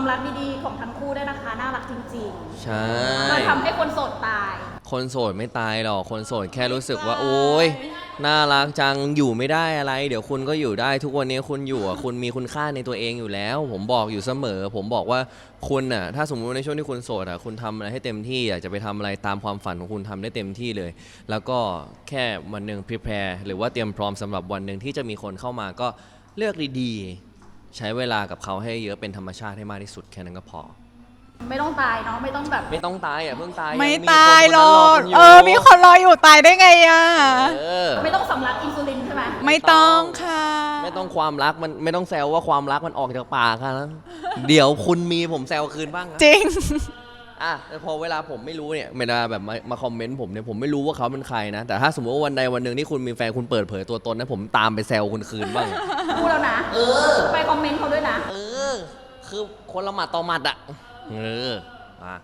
ความรักดีๆของทั้งคู่ด้วยนะคะน่ารักจริงใช่ๆเราทำให้คนโสดตาย คนโสดไม่ตายหรอกคนโสดแค่รู้สึกว่าโอ๊ยน่ารักจังอยู่ไม่ได้อะไร เดี๋ยวคุณก็อยู่ได้ทุกวันนี้คุณอยู่อ่ะคุณมีคุณค่าในตัวเองอยู่แล้ว ผมบอกอยู่เสมอ ผมบอกว่าคุณน่ะถ้าสมมุติในช่วงที่คุณโสดอ่ะคุณทำอะไรให้เต็มที่อยากจะไปทำอะไรตามความฝันของคุณทำได้เต็มที่เลย แล้วก็แค่วันหนึ่ง prepare หรือว่าเตรียมพร้อมสำหรับวันหนึ่งที่จะมีคนเข้ามาก็เลือกดีๆใช้เวลากับเขาให้เยอะเป็นธรรมชาติให้มากที่สุดแค่นั้นก็พอ ไม่ต้องตายเนาะไม่ต้องแบบ ไม่ต้องตายอ่ะเพิ่งตาย ไม่ งคน ตายหรอก คนนั้นรอ มีคนรออยู่ตายได้ไงอ่ะ เออ ไม่ต้องสำลักอินซูลินใช่ไหม ไม่ต้องค่ะ ไม่ต้องความรักมันไม่ต้องแซวว่าความรักมันออกจากปากค่ะเดี๋ยวคุณมีผมแซวคืนบ้างนะ จริง อ่ะแต่พอเวลาผมไม่รู้เนี่ยเวลาแบบมาคอมเมนต์ผมเนี่ยผมไม่รู้ว่าเขาเป็นใครนะแต่ถ้าสมมติว่าวันใดวันหนึ่งที่คุณมีแฟนคุณเปิดเผยตัวตนนะผมตามไปแซวคุณคืนบ้าง พูดแล้วนะไปคอมเมนต์เขาด้วยนะ คือคนละหมัดต่อหมัดอ่ะเอออ่ะ